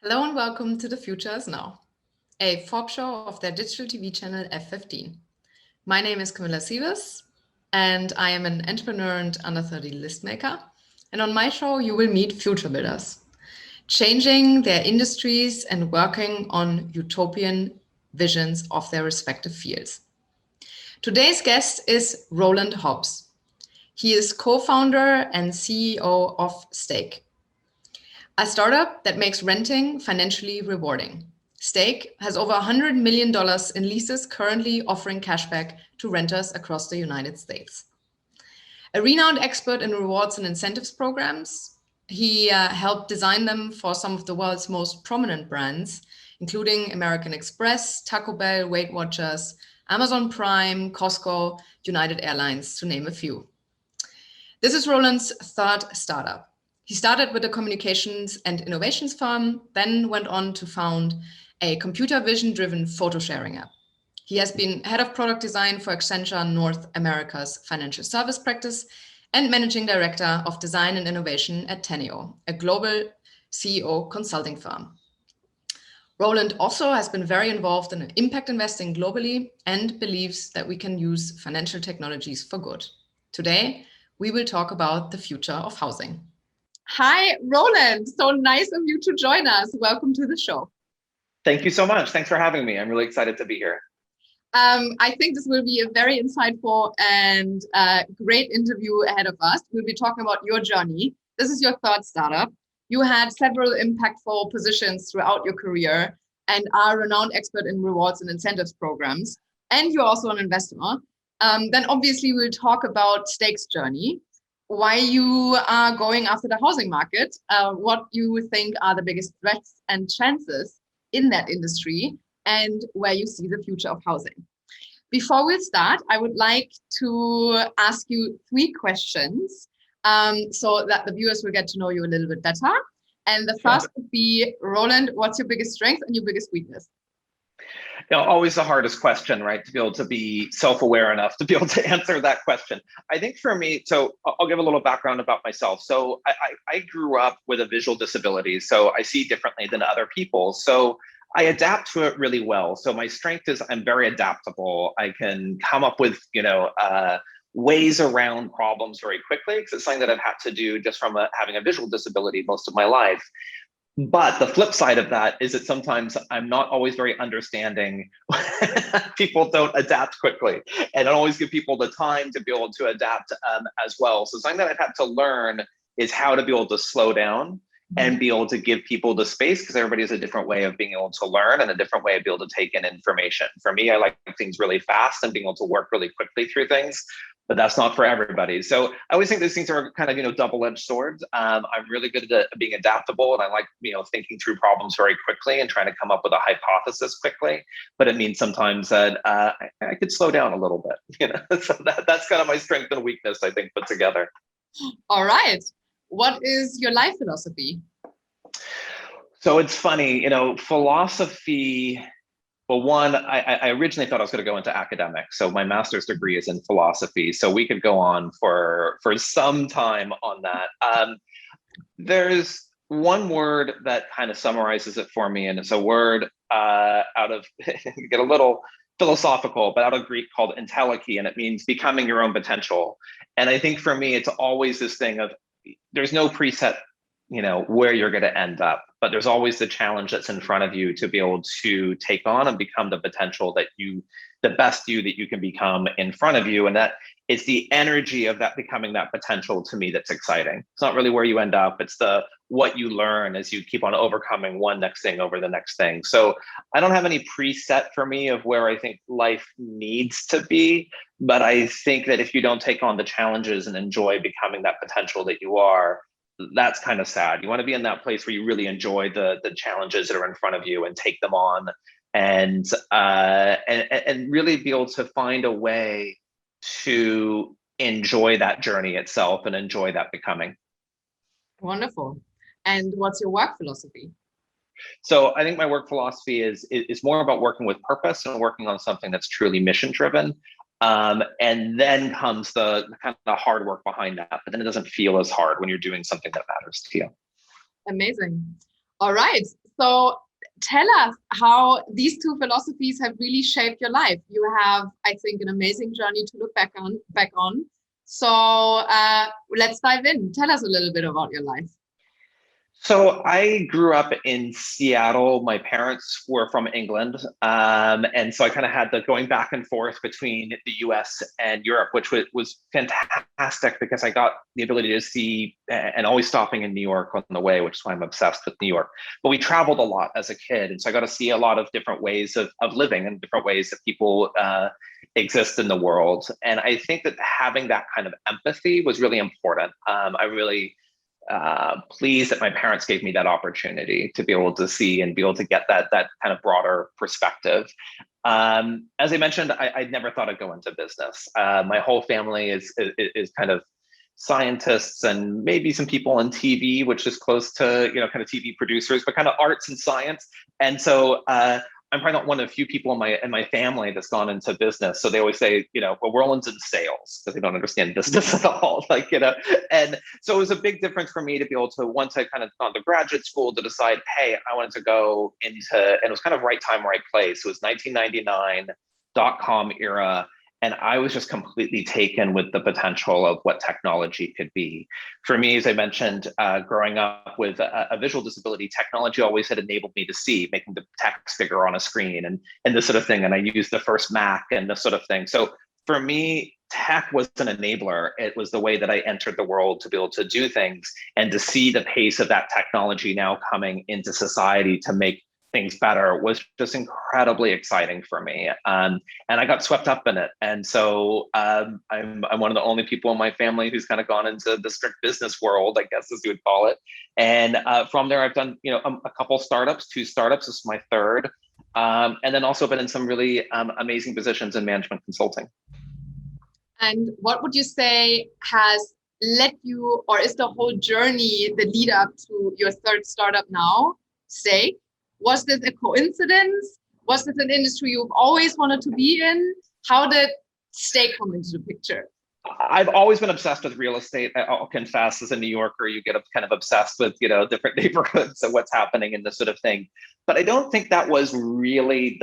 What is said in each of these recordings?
Hello and welcome to The Future is Now, a Forbes show of their digital TV channel F15. My name is Camilla Sievers and I am an entrepreneur and under 30 list maker. And on my show, you will meet future builders, changing their industries and working on utopian visions of their respective fields. Today's guest is Rowland Hobbs. He is co-founder and CEO of Stake, a startup that makes renting financially rewarding. Stake has over $100 million in leases, currently offering cashback to renters across the United States. A renowned expert in rewards and incentives programs, he helped design them for some of the world's most prominent brands, including American Express, Taco Bell, Weight Watchers, Amazon Prime, Costco, United Airlines, to name a few. This is Rowland's third startup. He started with a communications and innovations firm, then went on to found a computer vision-driven photo sharing app. He has been head of product design for Accenture North America's financial service practice and managing director of design and innovation at Teneo, a global CEO consulting firm. Rowland also has been very involved in impact investing globally and believes that we can use financial technologies for good. Today, we will talk about the future of housing. Hi, Rowland. So nice of you to join us. Welcome to the show. Thank you so much. Thanks for having me. I'm really excited to be here. I think this will be a very insightful and great interview ahead of us. We'll be talking about your journey. This is your third startup. You had several impactful positions throughout your career and are a renowned expert in rewards and incentives programs. And you're also an investor. Then obviously we'll talk about Stake's journey, why you are going after the housing market, what you think are the biggest threats and chances in that industry, and where you see the future of housing. Before we start, I would like to ask you 3 questions so that the viewers will get to know you a little bit better. And the first would be, Rowland, what's your biggest strength and your biggest weakness? Always the hardest question, right? To be able to be self-aware enough to be able to answer that question. I think for me, so I'll give a little background about myself. So I grew up with a visual disability, so I see differently than other people. So I adapt to it really well. So my strength is I'm very adaptable. I can come up with, ways around problems very quickly, because it's something that I've had to do just from having a visual disability most of my life. But the flip side of that is that sometimes I'm not always very understanding. People don't adapt quickly, and I don't always give people the time to be able to adapt as well. So something that I've had to learn is how to be able to slow down and be able to give people the space, because everybody has a different way of being able to learn and a different way of being able to take in information. For me, I like things really fast and being able to work really quickly through things, but that's not for everybody. So I always think these things are kind of, double-edged swords. I'm really good at being adaptable, and I like, thinking through problems very quickly and trying to come up with a hypothesis quickly. But it means sometimes that I could slow down a little bit, So that's kind of my strength and weakness, I think, put together. All right. What is your life philosophy? So it's funny, philosophy. Well, one, I originally thought I was going to go into academics. So my master's degree is in philosophy. So we could go on for some time on that. There's one word that kind of summarizes it for me. And it's a word out of, get a little philosophical, but out of Greek called entelechy, and it means becoming your own potential. And I think for me, it's always this thing of there's no preset, where you're going to end up, but there's always the challenge that's in front of you to be able to take on and become the potential that the best you that you can become in front of you. And that it's the energy of that becoming that potential to me that's exciting. It's not really where you end up. It's what you learn as you keep on overcoming one next thing over the next thing. So I don't have any preset for me of where I think life needs to be, but I think that if you don't take on the challenges and enjoy becoming that potential that you are, that's kind of sad. You want to be in that place where you really enjoy the challenges that are in front of you and take them on, and really be able to find a way to enjoy that journey itself and enjoy that becoming. Wonderful. And what's your work philosophy? So I think my work philosophy is more about working with purpose and working on something that's truly mission driven. And then comes the kind of hard work behind that, but then it doesn't feel as hard when you're doing something that matters to you. Amazing. All right. So tell us how these two philosophies have really shaped your life. You have, I think, an amazing journey to look back on. So let's dive in. Tell us a little bit about your life. So I grew up in Seattle. My parents were from England. And so I kind of had the going back and forth between the US and Europe, which was fantastic because I got the ability to see and always stopping in New York on the way, which is why I'm obsessed with New York. But we traveled a lot as a kid. And so I got to see a lot of different ways of living and different ways that people exist in the world. And I think that having that kind of empathy was really important. I really pleased that my parents gave me that opportunity to be able to see and be able to get that kind of broader perspective. As I mentioned, I never thought I'd go into business. My whole family is kind of scientists and maybe some people on TV, which is close to, kind of TV producers, but kind of arts and science. And so I'm probably not one of the few people in my family that's gone into business. So they always say, well, Rowland's in sales because they don't understand business at all. And so it was a big difference for me to be able to, once I kind of gone to graduate school, to decide, hey, I wanted to go into, and it was kind of right time, right place. It was 1999, .com era. And I was just completely taken with the potential of what technology could be. For me, as I mentioned, growing up with a visual disability, technology always had enabled me to see, making the text bigger on a screen and this sort of thing. And I used the first Mac and this sort of thing. So for me, tech was an enabler. It was the way that I entered the world to be able to do things and to see the pace of that technology now coming into society to make things better was just incredibly exciting for me. And I got swept up in it. And so I'm one of the only people in my family who's kind of gone into the strict business world, I guess, as you would call it. And from there, I've done, a couple startups, 2 startups, this is my 3rd. And then also been in some really amazing positions in management consulting. And what would you say has led you, or is the whole journey the lead up to your 3rd startup now, Stake? Was this a coincidence? Was this an industry you've always wanted to be in? How did Stake come into the picture? I've always been obsessed with real estate. I'll confess, as a New Yorker, you get kind of obsessed with, different neighborhoods and what's happening and this sort of thing. But I don't think that was really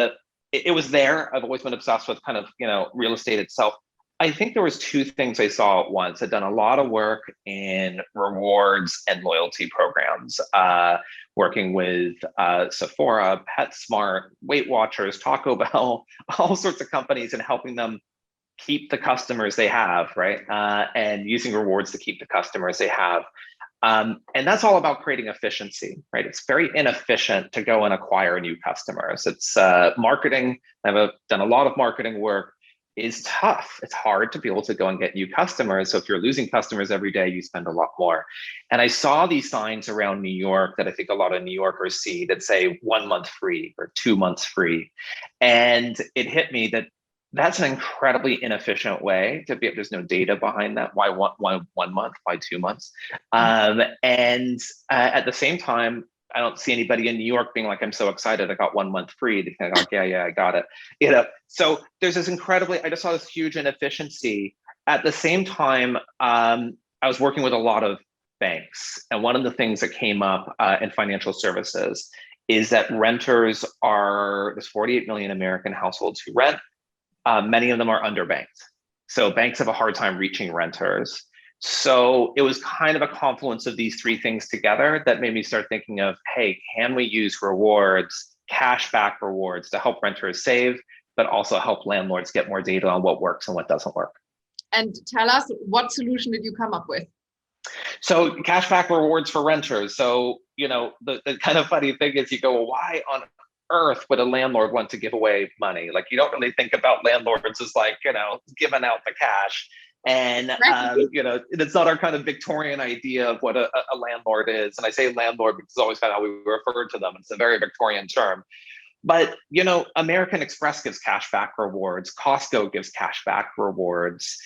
it was there. I've always been obsessed with kind of, real estate itself. I think there was 2 things I saw at once. I'd done a lot of work in rewards and loyalty programs, working with Sephora, PetSmart, Weight Watchers, Taco Bell, all sorts of companies, and helping them keep the customers they have, right? And using rewards to keep the customers they have. And that's all about creating efficiency, right? It's very inefficient to go and acquire new customers. It's marketing. I've done a lot of marketing work. Is tough. It's hard to be able to go and get new customers. So if you're losing customers every day, you spend a lot more. And I saw these signs around New York that I think a lot of New Yorkers see that say 1 month free or 2 months free. And it hit me that that's an incredibly inefficient way to be. There's no data behind that. Why 1 month? Why 2 months? And at the same time, I don't see anybody in New York being like, I'm so excited, I got 1 month free. They kind of like, yeah, I got it. So there's this I just saw this huge inefficiency. At the same time, I was working with a lot of banks. And one of the things that came up in financial services is that there's 48 million American households who rent. Many of them are underbanked. So banks have a hard time reaching renters. So it was kind of a confluence of these 3 things together that made me start thinking of, hey, can we use rewards, cashback rewards, to help renters save, but also help landlords get more data on what works and what doesn't work? And tell us, what solution did you come up with? So cashback rewards for renters. So, the kind of funny thing is you go, well, why on earth would a landlord want to give away money? Like, you don't really think about landlords as like, giving out the cash. And, it's not our kind of Victorian idea of what a landlord is. And I say landlord because it's always kind of how we refer to them. It's a very Victorian term. But, American Express gives cashback rewards. Costco gives cashback rewards.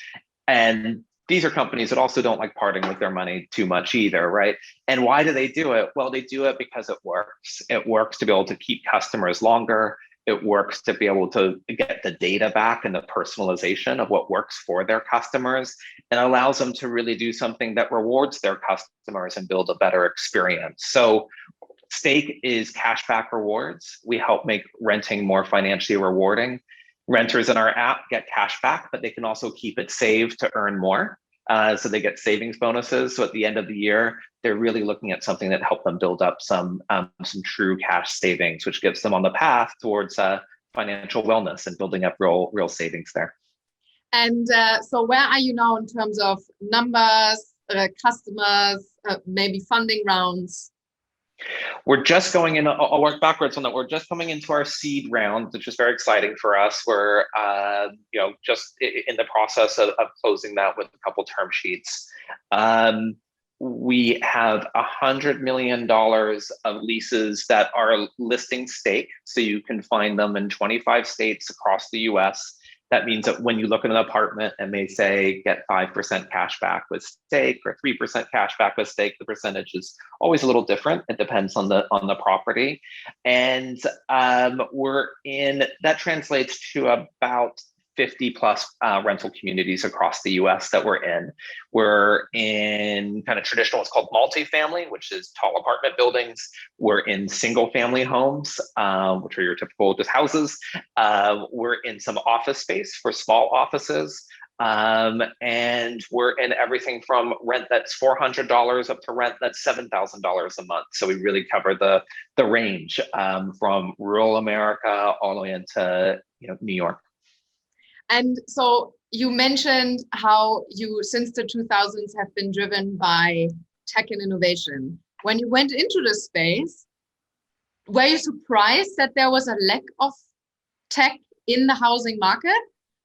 And these are companies that also don't like parting with their money too much either, right? And why do they do it? Well, they do it because it works. It works to be able to keep customers longer. It works to be able to get the data back and the personalization of what works for their customers, and allows them to really do something that rewards their customers and build a better experience. So Stake is cashback rewards. We help make renting more financially rewarding. Renters in our app get cash back, but they can also keep it saved to earn more. So they get savings bonuses. So at the end of the year, they're really looking at something that helped them build up some true cash savings, which gives them on the path towards financial wellness and building up real savings there. And so where are you now in terms of numbers, customers, maybe funding rounds? We're just going in, I'll work backwards on that. We're just coming into our seed round, which is very exciting for us. We're just in the process of closing that with a couple term sheets. We have $100 million of leases that are listing stake. So you can find them in 25 states across the US. That means that when you look at an apartment and they say get 5% cash back with stake or 3% cash back with stake, the percentage is always a little different. It depends on the property. And that translates to about 50 plus rental communities across the US that we're in. We're in kind of traditional, it's called multifamily, which is tall apartment buildings. We're in single family homes, which are your typical just houses. We're in some office space for small offices. And we're in everything from rent that's $400 up to rent that's $7,000 a month. So we really cover the range from rural America all the way into New York. And so you mentioned how you, since the 2000s, have been driven by tech and innovation. When you went into this space, were you surprised that there was a lack of tech in the housing market?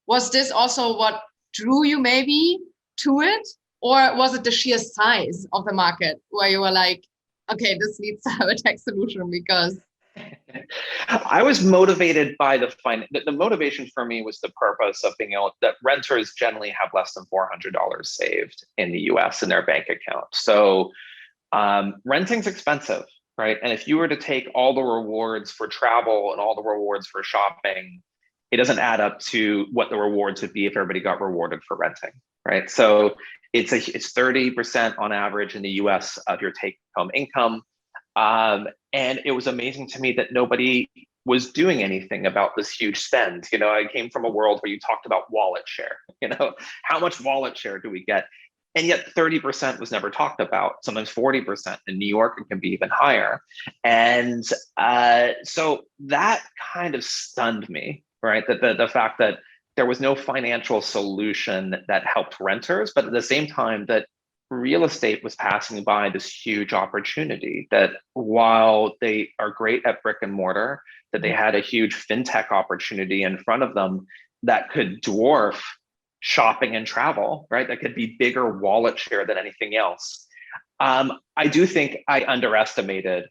Was this also what drew you maybe to it? Or was it the sheer size of the market where you were like, okay, this needs to have a tech solution because... I was motivated by the motivation for me was the purpose of being able that renters generally have less than $400 saved in the US in their bank account. So renting's expensive, right? And if you were to take all the rewards for travel and all the rewards for shopping, it doesn't add up to what the rewards would be if everybody got rewarded for renting, right? So it's 30% on average in the US of your take-home income. And it was amazing to me that nobody was doing anything about this huge spend. I came from a world where you talked about wallet share, how much wallet share do we get? And yet 30% was never talked about, sometimes 40%. In New York, it can be even higher. And so that kind of stunned me, right? That the fact that there was no financial solution that helped renters, but at the same time that real estate was passing by this huge opportunity that while they are great at brick and mortar, that they had a huge fintech opportunity in front of them that could dwarf shopping and travel, right? That could be bigger wallet share than anything else. I do think I underestimated,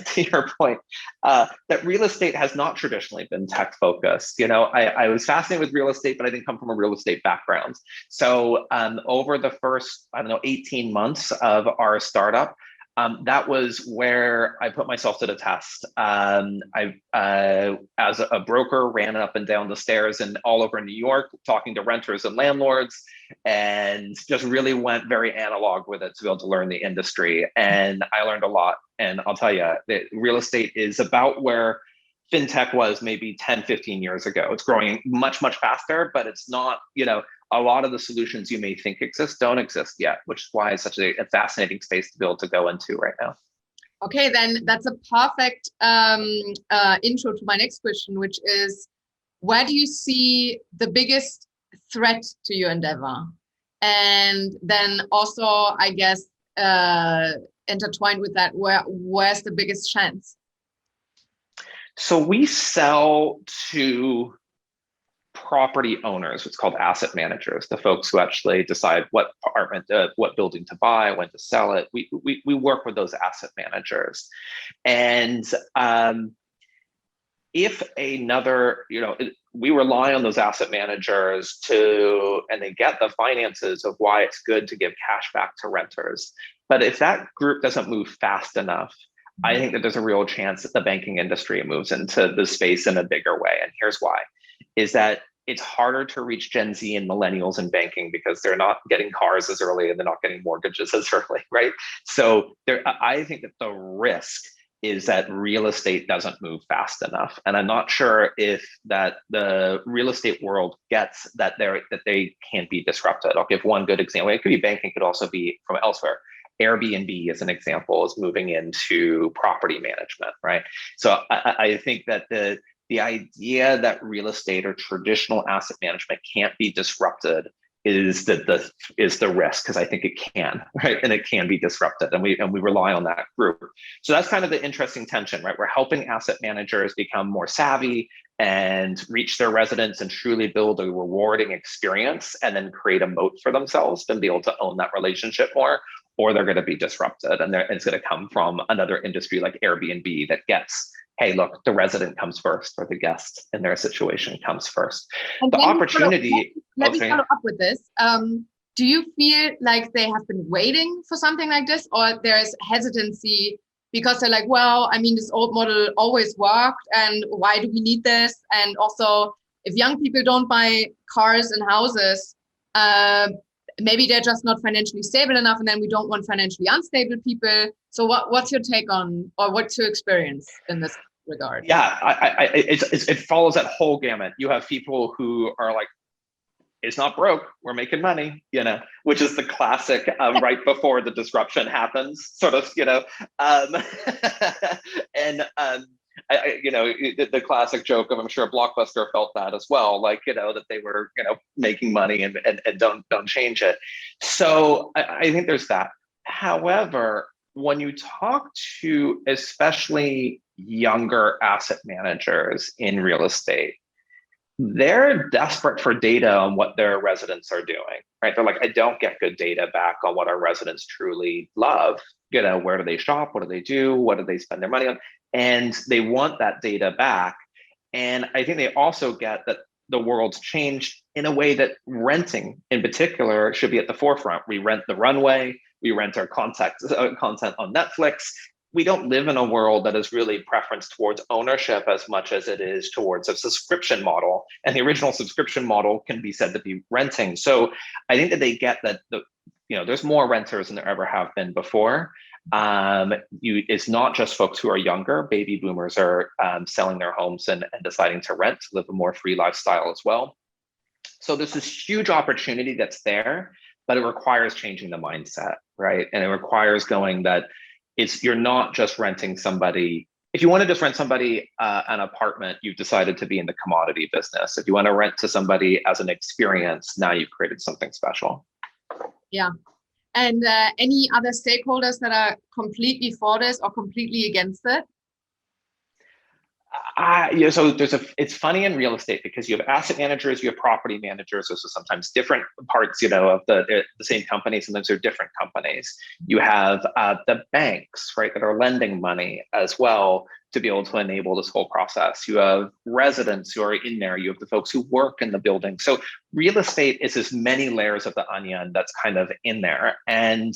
to your point, that real estate has not traditionally been tech focused. I was fascinated with real estate, but I didn't come from a real estate background. So over the first, 18 months of our startup, that was where I put myself to the test. I, as a broker, ran up and down the stairs and all over New York, talking to renters and landlords, and just really went very analog with it to be able to learn the industry. And I learned a lot. And I'll tell you, that real estate is about where fintech was maybe 10, 15 years ago. It's growing much, much faster, but it's not, a lot of the solutions you may think exist don't exist yet, which is why it's such a fascinating space to be able to go into right now. Okay, then that's a perfect intro to my next question, which is, where do you see the biggest threat to your endeavor? And then also, I guess, intertwined with that, where's the biggest chance? So we sell to property owners, it's called asset managers, the folks who actually decide what apartment, what building to buy, when to sell it. We work with those asset managers. And if another, we rely on those asset managers and they get the finances of why it's good to give cash back to renters. But if that group doesn't move fast enough, I think that there's a real chance that the banking industry moves into the space in a bigger way. And here's why, is that it's harder to reach Gen Z and millennials in banking because they're not getting cars as early and they're not getting mortgages as early, right? So I think that the risk is that real estate doesn't move fast enough. And I'm not sure if that the real estate world gets that they can't be disrupted. I'll give one good example. It could be banking, could also be from elsewhere. Airbnb, as an example, is moving into property management, right? So I think that the idea that real estate or traditional asset management can't be disrupted is the risk, because I think it can, right? And it can be disrupted, and we rely on that group. So that's kind of the interesting tension, right? We're helping asset managers become more savvy and reach their residents and truly build a rewarding experience, and then create a moat for themselves and be able to own that relationship more, or they're going to be disrupted, and it's going to come from another industry like Airbnb that gets, hey, look, the resident comes first, or the guest in their situation comes first. And the opportunity. Let me follow up with this. Do you feel like they have been waiting for something like this, or there's hesitancy because they're like, well, I mean, this old model always worked, and why do we need this? And also, if young people don't buy cars and houses, maybe they're just not financially stable enough, and then we don't want financially unstable people. So what's your take on, or what's your experience in this regard? Yeah, it follows that whole gamut. You have people who are like, it's not broke, we're making money, which is the classic right before the disruption happens, sort of, and the classic joke of, I'm sure Blockbuster felt that as well, like, that they were, making money and don't change it. So I think there's that. However, when you talk to especially younger asset managers in real estate, they're desperate for data on what their residents are doing, right? They're like, I don't get good data back on what our residents truly love. Where do they shop? What do they do? What do they spend their money on? And they want that data back. And I think they also get that the world's changed in a way that renting in particular should be at the forefront. We rent the runway, we rent our content on Netflix. We don't live in a world that is really preference towards ownership as much as it is towards a subscription model. And the original subscription model can be said to be renting. So I think that they get that there's more renters than there ever have been before. It's not just folks who are younger. Baby boomers are selling their homes and deciding to rent, to live a more free lifestyle as well. So there's this huge opportunity that's there, but it requires changing the mindset, right? And it requires going that you're not just renting somebody. If you want to just rent somebody an apartment, you've decided to be in the commodity business. If you want to rent to somebody as an experience, now you've created something special. Yeah. And any other stakeholders that are completely for this or completely against it? So it's funny in real estate because you have asset managers, you have property managers. So sometimes different parts, of the same company. Sometimes they're different companies. You have the banks, right, that are lending money as well to be able to enable this whole process. You have residents who are in there. You have the folks who work in the building. So real estate is as many layers of the onion that's kind of in there. And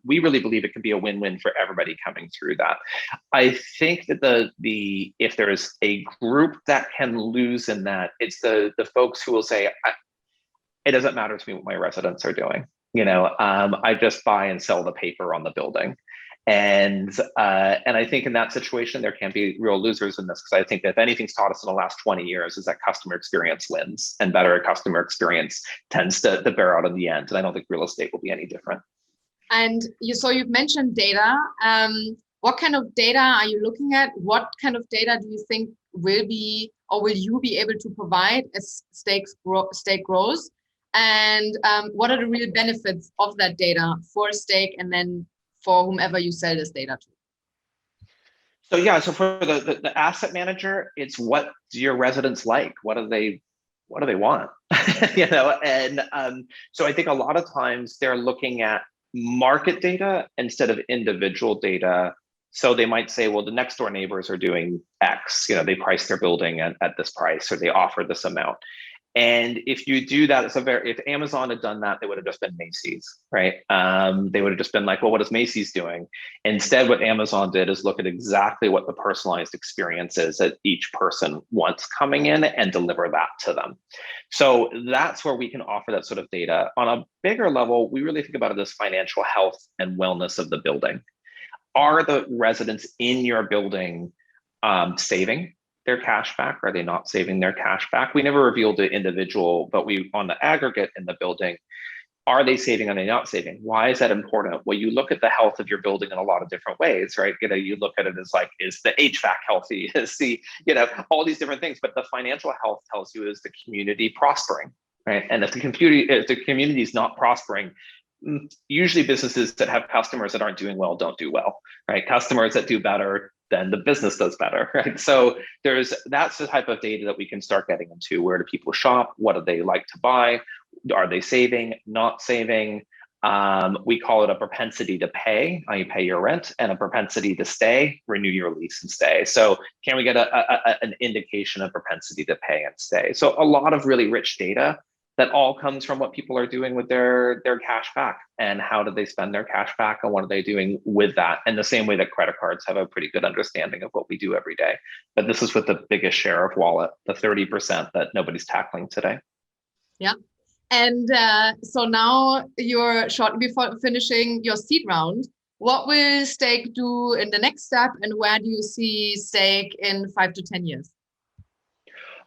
we really believe it can be a win-win for everybody coming through that. I think that if there's a group that can lose in that, it's the folks who will say, it doesn't matter to me what my residents are doing. I just buy and sell the paper on the building. And I think in that situation, there can be real losers in this, because I think that if anything's taught us in the last 20 years is that customer experience wins, and better customer experience tends to bear out in the end. And I don't think real estate will be any different. And you've mentioned data. What kind of data are you looking at? What kind of data do you think will you be able to provide as stake grows? And what are the real benefits of that data for stake, and then for whomever you sell this data to? So for the asset manager, it's what do your residents like? What do they want? And so I think a lot of times they're looking at market data instead of individual data. So they might say, well, the next door neighbors are doing X, they price their building at this price, or they offer this amount. And if you do that, if Amazon had done that, they would have just been Macy's, right? They would have just been like, well, what is Macy's doing? Instead, what Amazon did is look at exactly what the personalized experience is that each person wants coming in and deliver that to them. So that's where we can offer that sort of data. On a bigger level, we really think about it as financial health and wellness of the building. are the residents in your building saving their cash back? Are they not saving their cash back? We never revealed the individual, but we, on the aggregate in the building, are they saving? Are they not saving? Why is that important? Well, you look at the health of your building in a lot of different ways, right? You look at it as like, is the HVAC healthy? Is the, all these different things, but the financial health tells you, is the community prospering, right? And if the community is not prospering, usually businesses that have customers that aren't doing well don't do well, right? Customers that do better, then the business does better, right? So that's the type of data that we can start getting into. Where do people shop? What do they like to buy? Are they saving, not saving? We call it a propensity to pay, you pay your rent, and a propensity to stay, renew your lease and stay. So can we get an indication of propensity to pay and stay? So a lot of really rich data that all comes from what people are doing with their cash back, and how do they spend their cash back, and what are they doing with that? And the same way that credit cards have a pretty good understanding of what we do every day. But this is with the biggest share of wallet, the 30% that nobody's tackling today. Yeah. And so now you're shortly before finishing your seed round. What will Stake do in the next step, and where do you see Stake in 5 to 10 years?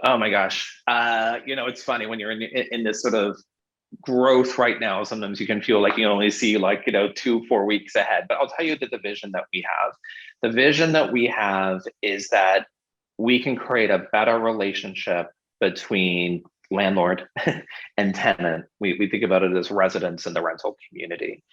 Oh my gosh. It's funny when you're in this sort of growth right now, sometimes you can feel like you only see 2-4 weeks ahead, but I'll tell you the vision that we have. The vision that we have is that we can create a better relationship between landlord and tenant. We think about it as residents in the rental community.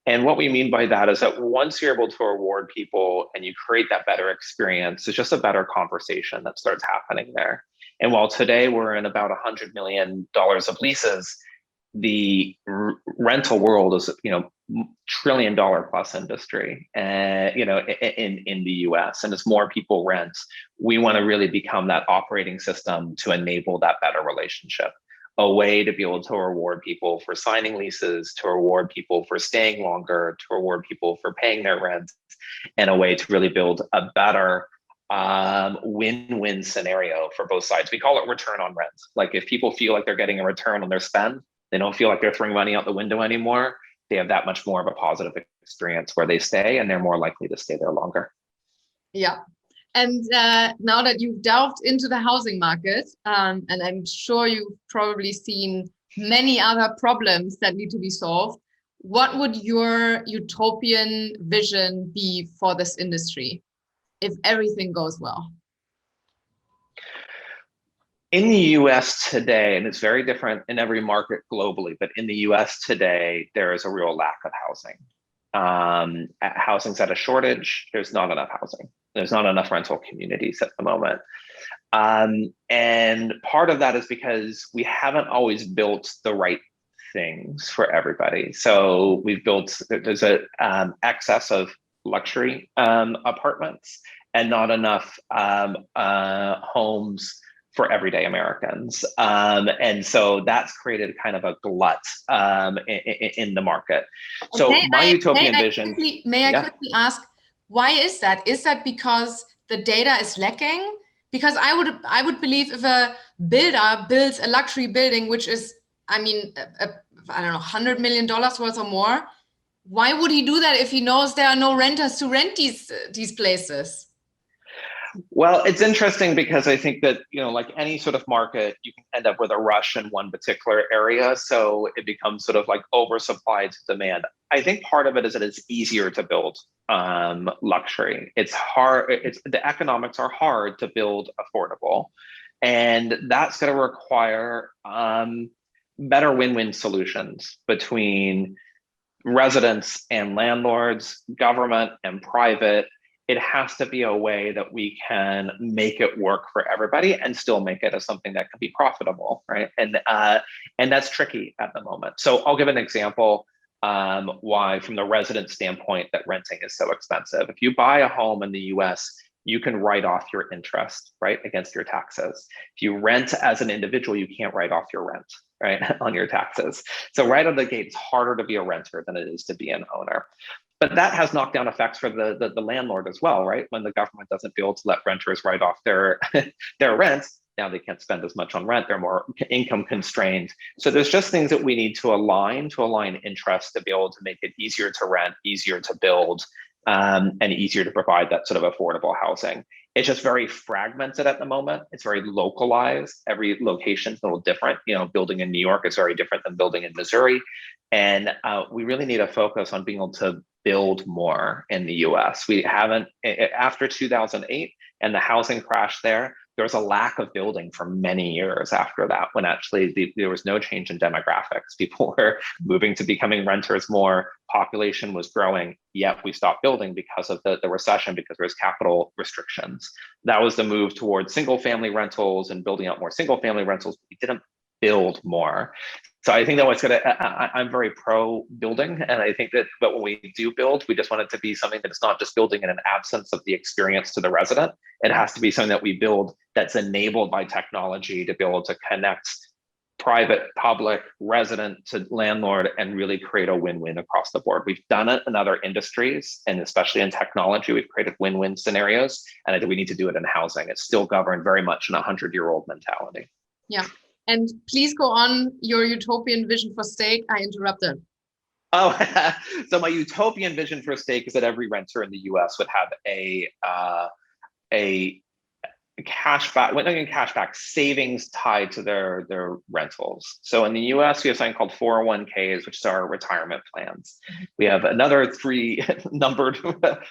And what we mean by that is that once you're able to reward people and you create that better experience, it's just a better conversation that starts happening there. And while today we're in about $100 million of leases, the rental world is, $1 trillion plus industry, in the US. And as more people rent, we want to really become that operating system to enable that better relationship. A way to be able to reward people for signing leases, to reward people for staying longer, to reward people for paying their rent, and a way to really build a better win-win scenario for both sides. We call it return on rent. Like, if people feel like they're getting a return on their spend, they don't feel like they're throwing money out the window anymore, they have that much more of a positive experience where they stay, and they're more likely to stay there longer. Yeah. And now that you've delved into the housing market, and I'm sure you've probably seen many other problems that need to be solved, what would your utopian vision be for this industry if everything goes well? In the US today, and it's very different in every market globally, but in the US today, there is a real lack of housing. Housing's at a shortage. There's not enough housing. There's not enough rental communities at the moment. And part of that is because we haven't always built the right things for everybody. So there's an excess of luxury apartments and not enough homes for everyday Americans. And so that's created kind of a glut in the market. So my utopian vision. May I quickly ask, why is that? Is that because the data is lacking? Because I would believe if a builder builds a luxury building, which is, I don't know, $100 million worth or more, why would he do that if he knows there are no renters to rent these places? Well, it's interesting because I think that, like any sort of market, you can end up with a rush in one particular area. So it becomes sort of like oversupply to demand. I think part of it is that it's easier to build luxury. It's hard. The economics are hard to build affordable. And that's going to require better win-win solutions between residents and landlords, government and private. It has to be a way that we can make it work for everybody and still make it as something that can be profitable, right? And that's tricky at the moment. So I'll give an example why, from the resident standpoint, that renting is so expensive. If you buy a home in the US, you can write off your interest, right, against your taxes. If you rent as an individual, you can't write off your rent, right, on your taxes. So right out of the gate, it's harder to be a renter than it is to be an owner. But that has knockdown effects for the landlord as well, right? When the government doesn't feel to let renters write off their rents, now they can't spend as much on rent. They're more income constrained. So there's just things that we need to align interests to be able to make it easier to rent, easier to build, and easier to provide that sort of affordable housing. It's just very fragmented at the moment. It's very localized. Every location is a little different. Building in New York is very different than building in Missouri. And we really need to focus on being able to build more in the US. We haven't, after 2008 and the housing crash there was a lack of building for many years after that, when actually there was no change in demographics. People were moving to becoming renters more, population was growing, yet we stopped building because of the recession, because there was capital restrictions. That was the move towards single family rentals and building out more single family rentals. We didn't build more. So I think that what's I'm very pro building. And I think that, but when we do build, we just want it to be something that's not just building in an absence of the experience to the resident. It has to be something that we build that's enabled by technology to be able to connect private, public, resident to landlord and really create a win-win across the board. We've done it in other industries, and especially in technology, we've created win-win scenarios. And I think we need to do it in housing. It's still governed very much in a 100-year-old mentality. Yeah. And please go on your utopian vision for stake. I interrupted. Oh, so my utopian vision for stake is that every renter in the US would have a cashback, when they get cashback, savings tied to their rentals. So in the US, we have something called 401ks, which is our retirement plans. We have another 3 numbered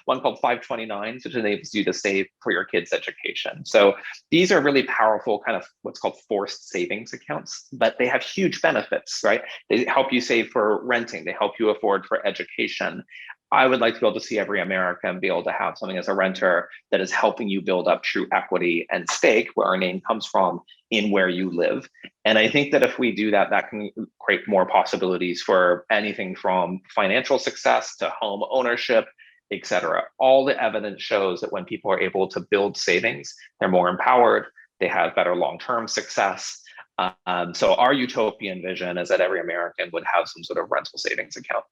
one called 529s, which enables you to save for your kids' education. So these are really powerful kind of what's called forced savings accounts, but they have huge benefits, right? They help you save for renting. They help you afford for education. I would like to be able to see every American be able to have something as a renter that is helping you build up true equity and stake, where our name comes from, in where you live. And I think that if we do that, that can create more possibilities for anything from financial success to home ownership, et cetera. All the evidence shows that when people are able to build savings, they're more empowered, they have better long-term success. So our utopian vision is that every American would have some sort of rental savings account.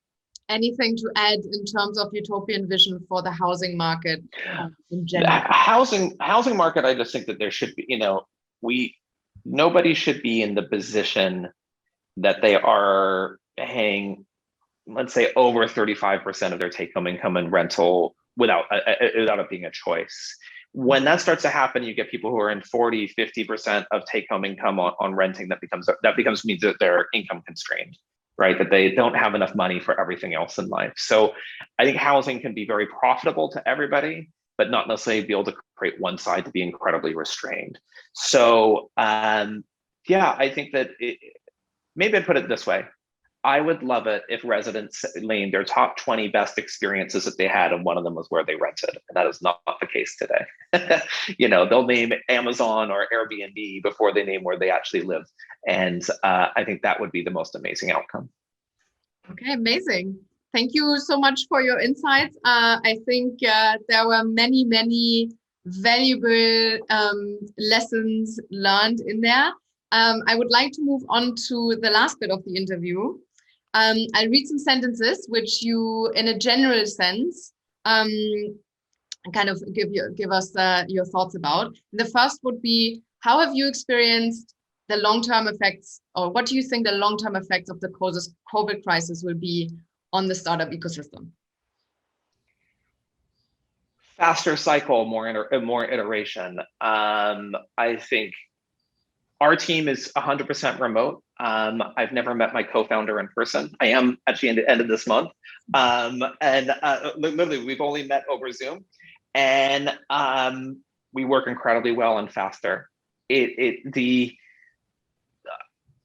Anything to add in terms of utopian vision for the housing market in general? Housing market, I just think that there should be, nobody should be in the position that they are paying, let's say, over 35% of their take-home income in rental without it being a choice. When that starts to happen, you get people who are in 40, 50% of take-home income on renting. That becomes means that they're income constrained, right? That they don't have enough money for everything else in life. So I think housing can be very profitable to everybody, but not necessarily be able to create one side to be incredibly restrained. So yeah, I think that maybe I'd put it this way. I would love it if residents named their top 20 best experiences that they had, and one of them was where they rented. And that is not the case today. They'll name Amazon or Airbnb before they name where they actually live. And I think that would be the most amazing outcome. Okay, amazing. Thank you so much for your insights. I think there were many, many valuable lessons learned in there. I would like to move on to the last bit of the interview. I'll read some sentences which you, in a general sense, kind of give us your thoughts about. The first would be, how have you experienced the long-term effects, or what do you think the long-term effects of the COVID crisis will be on the startup ecosystem? Faster cycle, more iteration. I think our team is 100% remote. I've never met my co-founder in person. I am actually at the end of this month. Literally, we've only met over Zoom. And we work incredibly well and faster.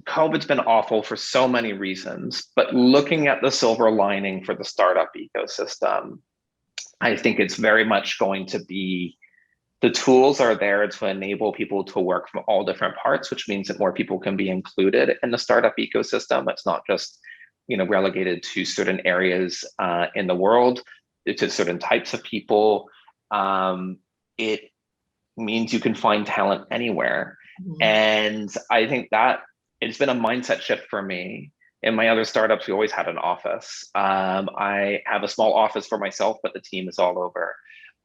COVID's been awful for so many reasons, but looking at the silver lining for the startup ecosystem, I think it's very much going to be, the tools are there to enable people to work from all different parts, which means that more people can be included in the startup ecosystem. It's not just, relegated to certain areas in the world, to certain types of people. It means you can find talent anywhere. Mm-hmm. And I think that it's been a mindset shift for me. In my other startups, we always had an office. I have a small office for myself, but the team is all over.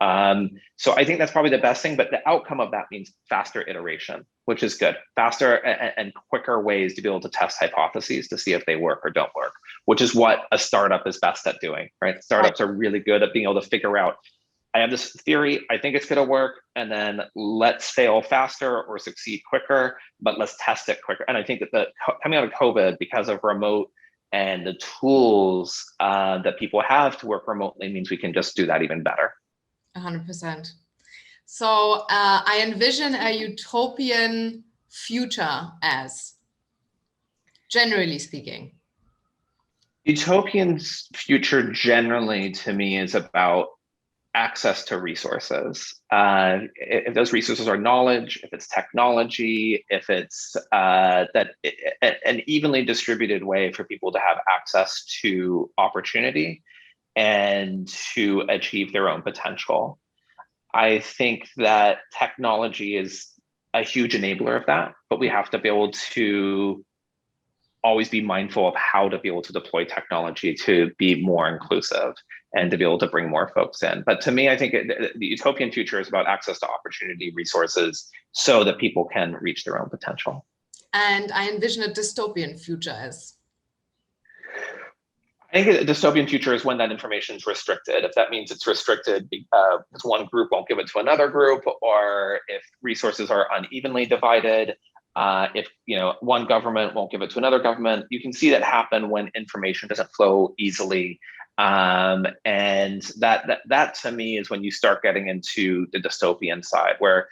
So I think that's probably the best thing, but the outcome of that means faster iteration, which is good. Faster and quicker ways to be able to test hypotheses to see if they work or don't work, which is what a startup is best at doing, right? Startups are really good at being able to figure out, I have this theory, I think it's going to work, and then let's fail faster or succeed quicker, but let's test it quicker. And I think that coming out of COVID, because of remote and the tools that people have to work remotely, means we can just do that even better. 100%. So I envision a utopian future as, generally speaking. Utopian future generally to me is about access to resources. If those resources are knowledge, if it's technology, if it's an evenly distributed way for people to have access to opportunity and to achieve their own potential. I think that technology is a huge enabler of that, but we have to be able to always be mindful of how to be able to deploy technology to be more inclusive and to be able to bring more folks in. But to me, I think the utopian future is about access to opportunity, resources, so that people can reach their own potential. And I envision a dystopian future as? I think a dystopian future is when that information is restricted. If that means it's restricted because one group won't give it to another group, or if resources are unevenly divided, if one government won't give it to another government, you can see that happen when information doesn't flow easily. And that to me is when you start getting into the dystopian side, where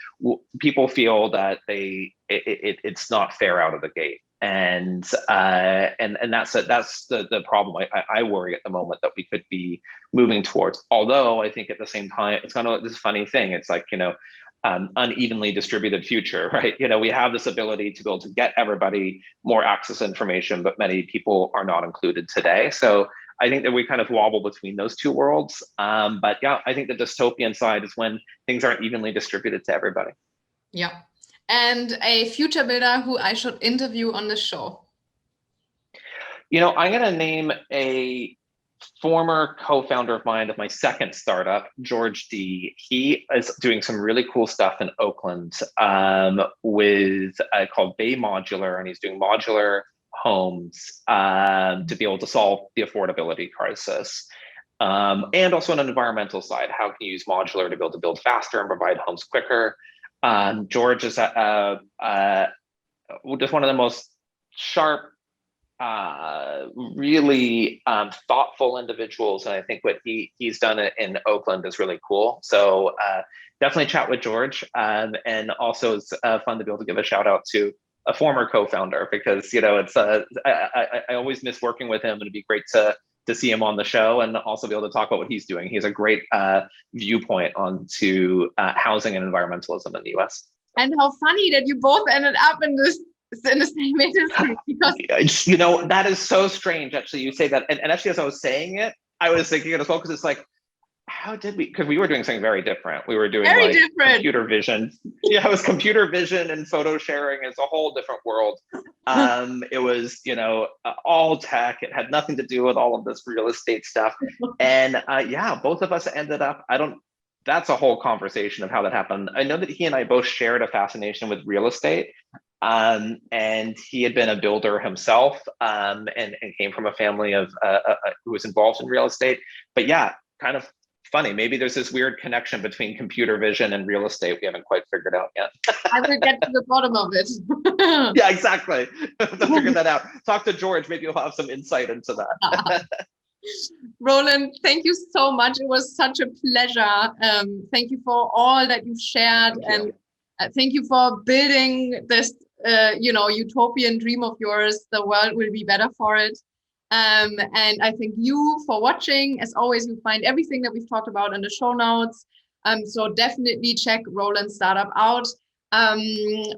people feel that it's not fair out of the gate. And that's the problem I worry at the moment that we could be moving towards. Although I think at the same time, it's kind of this funny thing. It's like, unevenly distributed future, right? We have this ability to be able to get everybody more access to information, but many people are not included today. So I think that we kind of wobble between those two worlds. But yeah, I think the dystopian side is when things aren't evenly distributed to everybody. Yeah. And a future builder who I should interview on the show? I'm going to name a former co-founder of mine of my second startup, George D. He is doing some really cool stuff in Oakland with called Bay Modular, and he's doing modular homes to be able to solve the affordability crisis. And also on an environmental side, how can you use modular to be able to build faster and provide homes quicker? George is just one of the most sharp, really thoughtful individuals, and I think what he's done in Oakland is really cool. So definitely chat with George, and also it's fun to be able to give a shout out to a former co-founder, because it's I always miss working with him, and it'd be great to see him on the show and also be able to talk about what he's doing. He has a great viewpoint onto housing and environmentalism in the US. And how funny that you both ended up in the same industry, because that is so strange. Actually, you say that, and actually, as I was saying it, I was thinking it as well, because it's like, how did we? Because we were doing something very different. We were doing computer vision. Yeah, it was computer vision and photo sharing. It's a whole different world. It was all tech. It had nothing to do with all of this real estate stuff. And yeah, both of us ended up. That's a whole conversation of how that happened. I know that he and I both shared a fascination with real estate. And he had been a builder himself, and came from a family of who was involved in real estate. But yeah, kind of funny. Maybe there's this weird connection between computer vision and real estate we haven't quite figured out yet. I will get to the bottom of it. Yeah, exactly. To figure that out. Talk to George. Maybe you'll have some insight into that. Rowland, thank you so much. It was such a pleasure. Thank you for all that you've shared, and thank you for building this utopian dream of yours. The world will be better for it. And I thank you for watching. As always, you'll find everything that we've talked about in the show notes. So definitely check Rowland Startup out.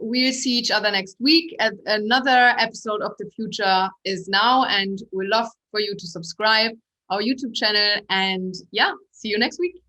We'll see each other next week. Another episode of The Future Is Now, and we'd love for you to subscribe our YouTube channel. And yeah, see you next week.